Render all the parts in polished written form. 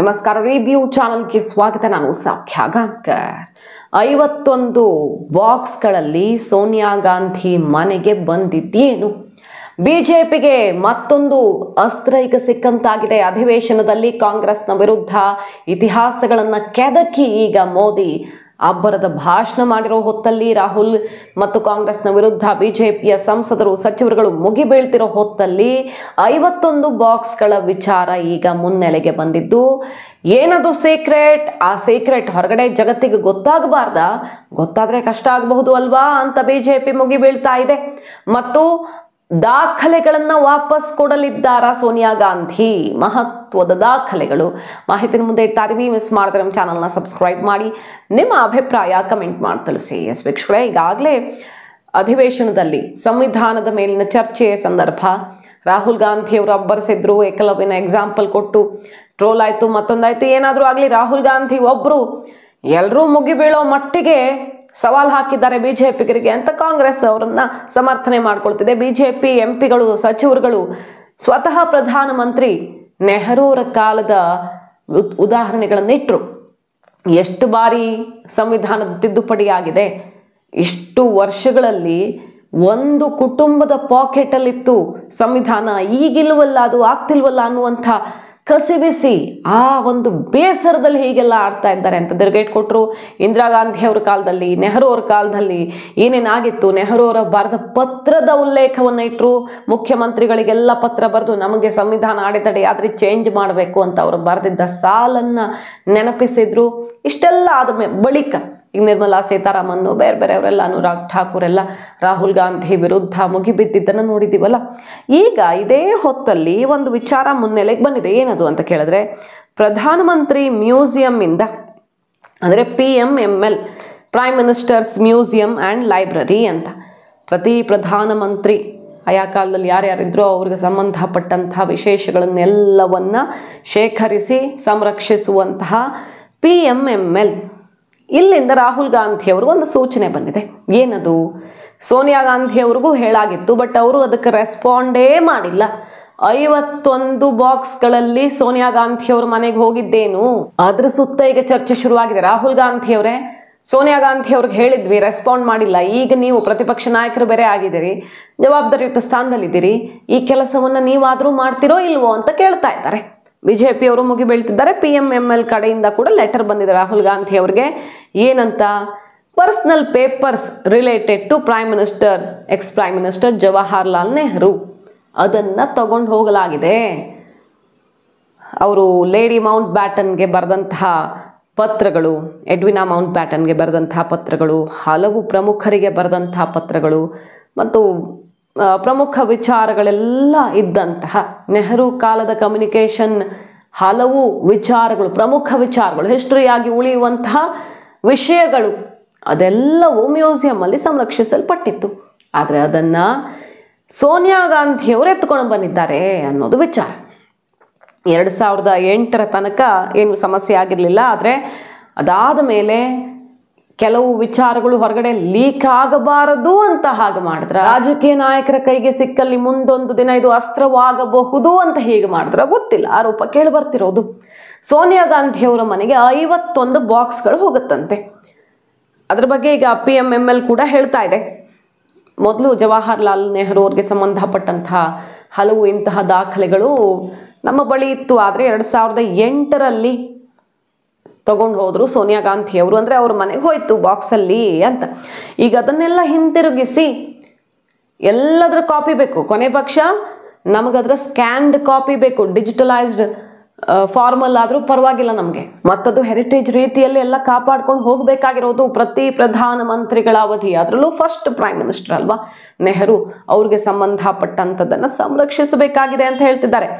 ನಮಸ್ಕಾರ ರಿವ್ಯೂ ಚಾನಲ್ಗೆ ಸ್ವಾಗತ. ನಾನು ಸೌಖ್ಯ ಗಾಂವ್ಕರ್. 51 ಬಾಕ್ಸ್ಗಳಲ್ಲಿ ಸೋನಿಯಾ ಗಾಂಧಿ ಮನೆಗೆ ಬಂದಿದ್ದೇನು? ಬಿಜೆಪಿಗೆ ಮತ್ತೊಂದು ಅಸ್ತ್ರ ಈಗ ಸಿಕ್ಕಂತಾಗಿದೆ. ಅಧಿವೇಶನದಲ್ಲಿ ಕಾಂಗ್ರೆಸ್ನ ವಿರುದ್ಧ ಇತಿಹಾಸಗಳನ್ನು ಕೆದಕಿ ಈಗ ಮೋದಿ ಅಬ್ಬರದ ಭಾಷಣ ಮಾಡಿರೋ ಹೊತ್ತಲ್ಲಿ ರಾಹುಲ್ ಮತ್ತು ಕಾಂಗ್ರೆಸ್ನ ವಿರುದ್ಧ ಬಿಜೆಪಿಯ ಸಂಸದರು ಸಚಿವರುಗಳು ಮುಗಿಬೀಳ್ತಿರೋ ಹೊತ್ತಲ್ಲಿ 51 ಬಾಕ್ಸ್ಗಳ ವಿಚಾರ ಈಗ ಮುನ್ನೆಲೆಗೆ ಬಂದಿದ್ದು. ಏನದು ಸೀಕ್ರೆಟ್? ಆ ಸೀಕ್ರೆಟ್ ಹೊರಗಡೆ ಜಗತ್ತಿಗೆ ಗೊತ್ತಾಗಬಾರ್ದ? ಗೊತ್ತಾದ್ರೆ ಕಷ್ಟ ಆಗಬಹುದು ಅಲ್ವಾ ಅಂತ ಬಿಜೆಪಿ ಮುಗಿಬೀಳ್ತಾ ಇದೆ. ಮತ್ತು ದಾಖಲೆಗಳನ್ನು ವಾಪಸ್ ಕೊಡಲಿದ್ದಾರಾ ಸೋನಿಯಾ ಗಾಂಧಿ? ಮಹತ್ವದ ದಾಖಲೆಗಳು. ಮಾಹಿತಿನ ಮುಂದೆ ಇಡ್ತಾ ಇದೀವಿ. ಮಿಸ್ ಮಾಡಿದ್ರೆ ನಮ್ಮ ಚಾನಲ್ನ ಸಬ್ಸ್ಕ್ರೈಬ್ ಮಾಡಿ, ನಿಮ್ಮ ಅಭಿಪ್ರಾಯ ಕಮೆಂಟ್ ಮಾಡಿ ತಿಳಿಸಿ. ವೀಕ್ಷಕರೇ, ಈಗಾಗಲೇ ಅಧಿವೇಶನದಲ್ಲಿ ಸಂವಿಧಾನದ ಮೇಲಿನ ಚರ್ಚೆಯ ಸಂದರ್ಭ ರಾಹುಲ್ ಗಾಂಧಿ ಅವರು ಅಬ್ಬರಿಸಿದ್ರು. ಏಕಲವ್ಯನ ಎಕ್ಸಾಂಪಲ್ ಕೊಟ್ಟು ಟ್ರೋಲ್ ಆಯಿತು, ಮತ್ತೊಂದಾಯ್ತು. ಏನಾದರೂ ಆಗಲಿ ರಾಹುಲ್ ಗಾಂಧಿ ಒಬ್ಬರು ಎಲ್ಲರೂ ಮುಗಿಬೀಳೋ ಮಟ್ಟಿಗೆ ಸವಾಲು ಹಾಕಿದ್ದಾರೆ ಬಿಜೆಪಿಗರಿಗೆ ಅಂತ ಕಾಂಗ್ರೆಸ್ ಅವರನ್ನ ಸಮರ್ಥನೆ ಮಾಡ್ಕೊಳ್ತಿದೆ. ಬಿಜೆಪಿ ಎಂಪಿಗಳು, ಸಚಿವರುಗಳು ಸ್ವತಃ ಪ್ರಧಾನಮಂತ್ರಿ ನೆಹರು ಅವರ ಕಾಲದ ಉದಾಹರಣೆಗಳನ್ನಿಟ್ಟರು. ಎಷ್ಟು ಬಾರಿ ಸಂವಿಧಾನದ ತಿದ್ದುಪಡಿ ಆಗಿದೆ, ಇಷ್ಟು ವರ್ಷಗಳಲ್ಲಿ ಒಂದು ಕುಟುಂಬದ ಪಾಕೆಟಲ್ಲಿತ್ತು ಸಂವಿಧಾನ, ಈಗಿಲ್ವಲ್ಲ, ಅದು ಆಗ್ತಿಲ್ವಲ್ಲ ಅನ್ನುವಂಥ ಕಸಿಬಿಸಿ, ಆ ಒಂದು ಬೇಸರದಲ್ಲಿ ಹೀಗೆಲ್ಲ ಆಡ್ತಾ ಇದ್ದಾರೆ ಅಂತ ತಿರುಗೇಟ್ ಕೊಟ್ಟರು. ಇಂದಿರಾ ಗಾಂಧಿ ಅವರ ಕಾಲದಲ್ಲಿ, ನೆಹರು ಅವರ ಕಾಲದಲ್ಲಿ ಏನೇನಾಗಿತ್ತು, ನೆಹರು ಅವರ ಬರೆದ ಪತ್ರದ ಉಲ್ಲೇಖವನ್ನು ಇಟ್ಟರು. ಮುಖ್ಯಮಂತ್ರಿಗಳಿಗೆಲ್ಲ ಪತ್ರ ಬರೆದು ನಮಗೆ ಸಂವಿಧಾನ ಅಡೆತಡೆ ಆದರೆ ಚೇಂಜ್ ಮಾಡಬೇಕು ಅಂತ ಅವರು ಬರೆದಿದ್ದ ಸಾಲನ್ನು ನೆನಪಿಸಿದ್ರು. ಇಷ್ಟೆಲ್ಲ ಆದ ಬಳಿಕ ಈಗ ನಿರ್ಮಲಾ ಸೀತಾರಾಮನ್, ಬೇರೆ ಬೇರೆಯವರೆಲ್ಲ, ಅನುರಾಗ್ ಠಾಕೂರ್ ಎಲ್ಲ ರಾಹುಲ್ ಗಾಂಧಿ ವಿರುದ್ಧ ಮುಗಿಬಿದ್ದಿದ್ದನ್ನು ನೋಡಿದ್ದೀವಲ್ಲ. ಈಗ ಇದೇ ಹೊತ್ತಲ್ಲಿ ಒಂದು ವಿಚಾರ ಮುನ್ನೆಲೆಗೆ ಬಂದಿದೆ. ಏನದು ಅಂತ ಕೇಳಿದ್ರೆ, ಪ್ರಧಾನಮಂತ್ರಿ ಮ್ಯೂಸಿಯಂನಿಂದ, ಅಂದರೆ PMML, prime ministers museum and library ಅಂತ, ಪ್ರತಿ ಪ್ರಧಾನಮಂತ್ರಿ ಆಯಾ ಕಾಲದಲ್ಲಿ ಯಾರ್ಯಾರಿದ್ರೋ ಅವ್ರಿಗೆ ಸಂಬಂಧಪಟ್ಟಂತಹ ವಿಶೇಷಗಳನ್ನೆಲ್ಲವನ್ನ ಶೇಖರಿಸಿ ಸಂರಕ್ಷಿಸುವಂತಹ PMML, ಇಲ್ಲಿಂದ ರಾಹುಲ್ ಗಾಂಧಿ ಅವ್ರಿಗೂ ಒಂದು ಸೂಚನೆ ಬಂದಿದೆ. ಏನದು? ಸೋನಿಯಾ ಗಾಂಧಿ ಅವ್ರಿಗೂ ಹೇಳಾಗಿತ್ತು, ಬಟ್ ಅವರು ಅದಕ್ಕೆ ರೆಸ್ಪಾಂಡೇ ಮಾಡಿಲ್ಲ. 51 ಬಾಕ್ಸ್ಗಳಲ್ಲಿ ಸೋನಿಯಾ ಗಾಂಧಿ ಅವ್ರ ಮನೆಗೆ ಹೋಗಿದ್ದೇನು, ಅದ್ರ ಸುತ್ತ ಈಗ ಚರ್ಚೆ ಶುರುವಾಗಿದೆ. ರಾಹುಲ್ ಗಾಂಧಿ ಅವರೇ ಸೋನಿಯಾ ಗಾಂಧಿ ಅವ್ರಿಗೆ ಹೇಳಿದ್ವಿ, ರೆಸ್ಪಾಂಡ್ ಮಾಡಿಲ್ಲ. ಈಗ ನೀವು ಪ್ರತಿಪಕ್ಷ ನಾಯಕರು ಬೇರೆ ಆಗಿದ್ದೀರಿ, ಜವಾಬ್ದಾರಿಯುತ ಸ್ಥಾನದಲ್ಲಿದ್ದೀರಿ, ಈ ಕೆಲಸವನ್ನು ನೀವಾದರೂ ಮಾಡ್ತಿರೋ ಇಲ್ವೋ ಅಂತ ಕೇಳ್ತಾ ಇದ್ದಾರೆ. ಬಿಜೆಪಿ ಅವರು ಮುಗಿಬೀಳ್ತಿದ್ದಾರೆ. PMML ಕಡೆಯಿಂದ ಕೂಡ ಲೆಟರ್ ಬಂದಿದೆ ರಾಹುಲ್ ಗಾಂಧಿ ಅವ್ರಿಗೆ. ಏನಂತ? Personal papers related to ex prime minister Jawaharlal Nehru, ಅದನ್ನು ತಗೊಂಡು ಹೋಗಲಾಗಿದೆ. ಅವರು ಲೇಡಿ ಮೌಂಟ್ ಬ್ಯಾಟನ್ಗೆ ಬರೆದಂತಹ ಪತ್ರಗಳು, ಎಡ್ವಿನಾ ಮೌಂಟ್ ಬ್ಯಾಟನ್ಗೆ ಬರೆದಂತಹ ಪತ್ರಗಳು, ಹಲವು ಪ್ರಮುಖರಿಗೆ ಬರೆದಂತಹ ಪತ್ರಗಳು ಮತ್ತು ಪ್ರಮುಖ ವಿಚಾರಗಳೆಲ್ಲ ಇದ್ದಂತಹ ನೆಹರು ಕಾಲದ ಕಮ್ಯುನಿಕೇಷನ್, ಹಲವು ವಿಚಾರಗಳು, ಪ್ರಮುಖ ವಿಚಾರಗಳು, ಹಿಸ್ಟರಿಯಾಗಿ ಉಳಿಯುವಂತಹ ವಿಷಯಗಳು, ಅದೆಲ್ಲವೂ ಮ್ಯೂಸಿಯಮಲ್ಲಿ ಸಂರಕ್ಷಿಸಲ್ಪಟ್ಟಿತ್ತು. ಆದರೆ ಅದನ್ನು ಸೋನಿಯಾ ಗಾಂಧಿಯವರು ಎತ್ಕೊಂಡು ಬಂದಿದ್ದಾರೆ ಅನ್ನೋದು ವಿಚಾರ. 2008 ತನಕ ಏನು ಸಮಸ್ಯೆ ಆಗಿರಲಿಲ್ಲ. ಆದರೆ ಅದಾದ ಮೇಲೆ ಕೆಲವು ವಿಚಾರಗಳು ಹೊರಗಡೆ ಲೀಕ್ ಆಗಬಾರದು ಅಂತ ಹಾಗೆ ಮಾಡಿದ್ರ, ರಾಜಕೀಯ ನಾಯಕರ ಕೈಗೆ ಸಿಕ್ಕಲ್ಲಿ ಮುಂದೊಂದು ದಿನ ಇದು ಅಸ್ತ್ರವಾಗಬಹುದು ಅಂತ ಹೀಗೆ ಮಾಡಿದ್ರ ಗೊತ್ತಿಲ್ಲ. ಆರೋಪ ಕೇಳಿ ಬರ್ತಿರೋದು. ಸೋನಿಯಾ ಗಾಂಧಿ ಅವರ ಮನೆಗೆ 51 ಬಾಕ್ಸ್ಗಳು ಹೋಗುತ್ತಂತೆ. ಅದ್ರ ಬಗ್ಗೆ ಈಗ PMML ಕೂಡ ಹೇಳ್ತಾ ಇದೆ. ಮೊದಲು ಜವಾಹರ್ಲಾಲ್ ನೆಹರು ಅವ್ರಿಗೆ ಸಂಬಂಧಪಟ್ಟಂತಹ ಹಲವು ಇಂತಹ ದಾಖಲೆಗಳು ನಮ್ಮ ಬಳಿ ಇತ್ತು. ಆದರೆ 2008ರಲ್ಲಿ ತಗೊಂಡು ಹೋದ್ರು ಸೋನಿಯಾ ಗಾಂಧಿ ಅವರು, ಅಂದರೆ ಅವ್ರ ಮನೆಗೆ ಹೋಯ್ತು ಬಾಕ್ಸಲ್ಲಿ ಅಂತ. ಈಗ ಅದನ್ನೆಲ್ಲ ಹಿಂತಿರುಗಿಸಿ ಎಲ್ಲದರ ಕಾಪಿ ಬೇಕು, ಕೊನೆ ಪಕ್ಷ ನಮಗದರ ಸ್ಕ್ಯಾನ್ಡ್ ಕಾಪಿ ಬೇಕು, ಡಿಜಿಟಲೈಸ್ಡ್ ಫಾರ್ಮಲ್ ಆದರೂ ಪರವಾಗಿಲ್ಲ ನಮಗೆ. ಮತ್ತದು ಹೆರಿಟೇಜ್ ರೀತಿಯಲ್ಲಿ ಎಲ್ಲ ಕಾಪಾಡ್ಕೊಂಡು ಹೋಗಬೇಕಾಗಿರೋದು ಪ್ರತಿ ಪ್ರಧಾನಮಂತ್ರಿಗಳ ಅವಧಿ. ಅದರಲ್ಲೂ ಫಸ್ಟ್ ಪ್ರೈಮ್ ಮಿನಿಸ್ಟರ್ ಅಲ್ವಾ ನೆಹರು, ಅವ್ರಿಗೆ ಸಂಬಂಧಪಟ್ಟಂಥದ್ದನ್ನು ಸಂರಕ್ಷಿಸಬೇಕಾಗಿದೆ ಅಂತ ಹೇಳ್ತಿದ್ದಾರೆ.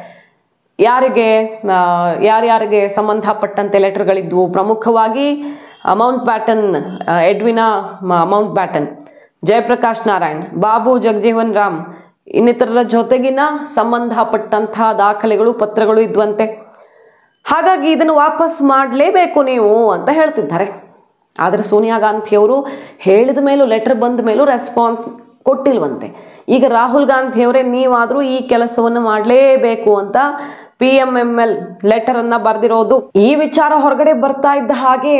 ಯಾರ್ಯಾರಿಗೆ ಸಂಬಂಧಪಟ್ಟಂತೆ ಲೆಟರ್ಗಳಿದ್ವು? ಪ್ರಮುಖವಾಗಿ Mountbatten, Edwina Mountbatten, Jayaprakash Narayan, Babu Jagjivan Ram ಇನ್ನಿತರರ ಜೊತೆಗಿನ ಸಂಬಂಧಪಟ್ಟಂತಹ ದಾಖಲೆಗಳು, ಪತ್ರಗಳು ಇದ್ವಂತೆ. ಹಾಗಾಗಿ ಇದನ್ನು ವಾಪಸ್ ಮಾಡಲೇಬೇಕು ನೀವು ಅಂತ ಹೇಳ್ತಿದ್ದಾರೆ. ಆದರೆ ಸೋನಿಯಾ ಗಾಂಧಿ ಅವರು ಹೇಳಿದ ಮೇಲೂ, ಲೆಟರ್ ಬಂದ ಮೇಲೂ ರೆಸ್ಪಾನ್ಸ್ ಕೊಟ್ಟಿಲ್ವಂತೆ. ಈಗ ರಾಹುಲ್ ಗಾಂಧಿ ಅವರೇ ನೀವಾದರೂ ಈ ಕೆಲಸವನ್ನು ಮಾಡಲೇಬೇಕು ಅಂತ PMML ಲೆಟರ್ ಅನ್ನ ಬರೆದಿರೋದು. ಈ ವಿಚಾರ ಹೊರಗಡೆ ಬರ್ತಾ ಇದ್ದ ಹಾಗೆ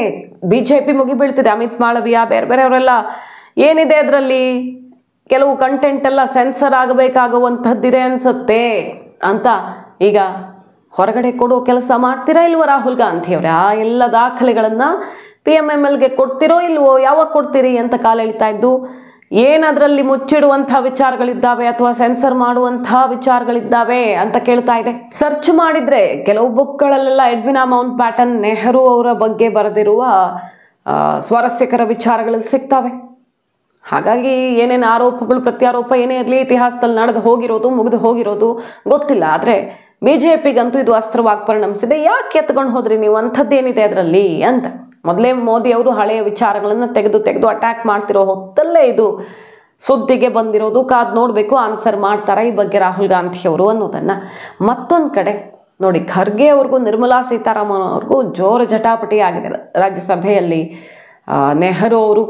ಬಿಜೆಪಿ ಮುಗಿಬೀಳ್ತಿದೆ. ಅಮಿತ್ ಮಾಳವಿಯ ಬೇರೆ ಬೇರೆಯವರೆಲ್ಲ ಏನಿದೆ ಅದರಲ್ಲಿ ಕೆಲವು ಕಂಟೆಂಟ್ ಎಲ್ಲ ಸೆನ್ಸರ್ ಆಗಬೇಕಾಗುವಂಥದ್ದಿದೆ ಅನ್ಸುತ್ತೆ ಅಂತ ಈಗ ಹೊರಗಡೆ ಕೊಡೋ ಕೆಲಸ ಮಾಡ್ತೀರಾ ಇಲ್ವೋ ರಾಹುಲ್ ಗಾಂಧಿ ಅವರೇ? ಆ ಎಲ್ಲ ದಾಖಲೆಗಳನ್ನ PMMLಗೆ ಕೊಡ್ತಿರೋ ಇಲ್ವೋ, ಯಾವಾಗ ಕೊಡ್ತೀರಿ ಅಂತ ಕಾಲ ಎಳಿತಾ ಇದ್ದು. ಏನದ್ರಲ್ಲಿ ಮುಚ್ಚಿಡುವಂತಹ ವಿಚಾರಗಳಿದ್ದಾವೆ ಅಥವಾ ಸೆನ್ಸರ್ ಮಾಡುವಂತಹ ವಿಚಾರಗಳಿದ್ದಾವೆ ಅಂತ ಕೇಳ್ತಾ ಇದೆ. ಸರ್ಚ್ ಮಾಡಿದ್ರೆ ಕೆಲವು ಬುಕ್ಗಳಲ್ಲೆಲ್ಲ ಎಡ್ವಿನ್ ಮೌಂಟ್ ಬ್ಯಾಟನ್ ನೆಹರು ಅವರ ಬಗ್ಗೆ ಬರೆದಿರುವ ಸ್ವಾರಸ್ಯಕರ ವಿಚಾರಗಳಲ್ಲಿ ಸಿಗ್ತವೆ. ಹಾಗಾಗಿ ಏನೇನು ಆರೋಪಗಳು ಪ್ರತ್ಯಾರೋಪ ಏನೇ ಇರಲಿ ಇತಿಹಾಸದಲ್ಲಿ ನಡೆದು ಹೋಗಿರೋದು ಮುಗಿದು ಹೋಗಿರೋದು ಗೊತ್ತಿಲ್ಲ. ಆದರೆ ಬಿಜೆಪಿಗಂತೂ ಇದು ಅಸ್ತ್ರವಾಗಿ ಪರಿಣಮಿಸಿದೆ. ಯಾಕೆ ಎತ್ಕೊಂಡು ಹೋದ್ರಿ ನೀವು, ಅಂಥದ್ದೇನಿದೆ ಅದರಲ್ಲಿ ಅಂತ. ಮೊದಲೇ ಮೋದಿ ಅವರು ಹಳೆಯ ವಿಚಾರಗಳನ್ನು ತೆಗೆದು ಅಟ್ಯಾಕ್ ಮಾಡ್ತಿರೋ ಹೊತ್ತಲ್ಲೇ ಇದು ಸುದ್ದಿಗೆ ಬಂದಿರೋದು. ಕಾದು ನೋಡಬೇಕು ಆನ್ಸರ್ ಮಾಡ್ತಾರಾ ಈ ಬಗ್ಗೆ ರಾಹುಲ್ ಗಾಂಧಿ ಅವರು ಅನ್ನೋದನ್ನು. ಮತ್ತೊಂದು ಕಡೆ ನೋಡಿ, ಖರ್ಗೆ ಅವ್ರಿಗೂ ನಿರ್ಮಲಾ ಸೀತಾರಾಮನ್ ಅವ್ರಿಗೂ ಜೋರು ಜಟಾಪಟಿ ಆಗಿದೆ ರಾಜ್ಯಸಭೆಯಲ್ಲಿ. ನೆಹರು ಅವರು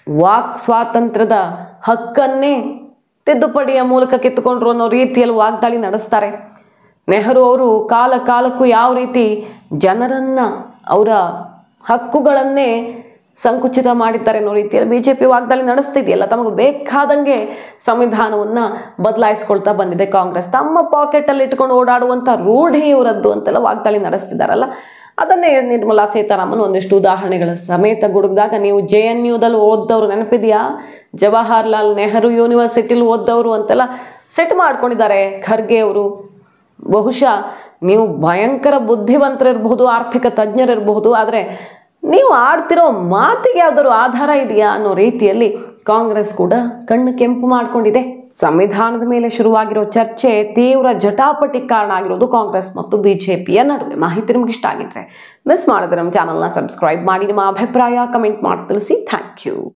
ವಾಕ್ ಸ್ವಾತಂತ್ರ್ಯದ ಹಕ್ಕನ್ನೇ ತಿದ್ದುಪಡಿಯ ಮೂಲಕ ಕಿತ್ತುಕೊಂಡ್ರು ಅನ್ನೋ ರೀತಿಯಲ್ಲಿ ವಾಗ್ದಾಳಿ ನಡೆಸ್ತಾರೆ. ನೆಹರು ಅವರು ಕಾಲಕ್ಕೂ ಯಾವ ರೀತಿ ಜನರನ್ನು ಅವರ ಹಕ್ಕುಗಳನ್ನೇ ಸಂಕುಚಿತ ಮಾಡಿದ್ದಾರೆ ಅನ್ನೋ ರೀತಿಯಲ್ಲಿ ಬಿಜೆಪಿ ವಾಗ್ದಾಳಿ ನಡೆಸ್ತಿದೆಯಲ್ಲ. ತಮಗೆ ಬೇಕಾದಂಗೆ ಸಂವಿಧಾನವನ್ನು ಬದಲಾಯಿಸ್ಕೊಳ್ತಾ ಬಂದಿದೆ ಕಾಂಗ್ರೆಸ್. ತಮ್ಮ ಪಾಕೆಟಲ್ಲಿ ಇಟ್ಕೊಂಡು ಓಡಾಡುವಂಥ ರೂಢಿ ಇವರದ್ದು ಅಂತೆಲ್ಲ ವಾಗ್ದಾಳಿ ನಡೆಸ್ತಿದ್ದಾರಲ್ಲ. ಅದನ್ನೇ ನಿರ್ಮಲಾ ಸೀತಾರಾಮನ್ ಒಂದಿಷ್ಟು ಉದಾಹರಣೆಗಳ ಸಮೇತ ಗುಡುಗಿದಾಗ, ನೀವು JNUದಲ್ಲಿ ಓದ್ದವರು ನೆನಪಿದೆಯಾ, ಜವಾಹರ್ಲಾಲ್ ನೆಹರು ಯೂನಿವರ್ಸಿಟಿಲಿ ಓದ್ದವರು ಅಂತೆಲ್ಲ ಸೆಟ್ ಮಾಡ್ಕೊಂಡಿದ್ದಾರೆ ಖರ್ಗೆ ಅವರು. ಬಹುಶಃ ನೀವು ಭಯಂಕರ ಬುದ್ಧಿವಂತರಿರಬಹುದು, ಆರ್ಥಿಕ ತಜ್ಞರಿರಬಹುದು, ಆದರೆ ನೀವು ಆಡ್ತಿರೋ ಮಾತಿಗೆ ಯಾವ್ದಾದ್ರು ಆಧಾರ ಇದೆಯಾ ಅನ್ನೋ ರೀತಿಯಲ್ಲಿ ಕಾಂಗ್ರೆಸ್ ಕೂಡ ಕಣ್ಣು ಕೆಂಪು ಮಾಡಿಕೊಂಡಿದೆ. ಸಂವಿಧಾನದ ಮೇಲೆ ಶುರುವಾಗಿರೋ ಚರ್ಚೆ ತೀವ್ರ ಜಟಾಪಟಿ ಕಾರಣ ಆಗಿರೋದು ಕಾಂಗ್ರೆಸ್ ಮತ್ತು ಬಿಜೆಪಿಯ ನಡುವೆ. ಮಾಹಿತಿ ನಿಮ್ಗೆ ಇಷ್ಟ ಆಗಿದ್ರೆ ಮಿಸ್ ಮಾಡಿದ್ರೆ ನಮ್ಮ ಚಾನಲ್ನ ಸಬ್ಸ್ಕ್ರೈಬ್ ಮಾಡಿ, ನಿಮ್ಮ ಅಭಿಪ್ರಾಯ ಕಮೆಂಟ್ ಮಾಡಿ ತಿಳಿಸಿ. Thank you.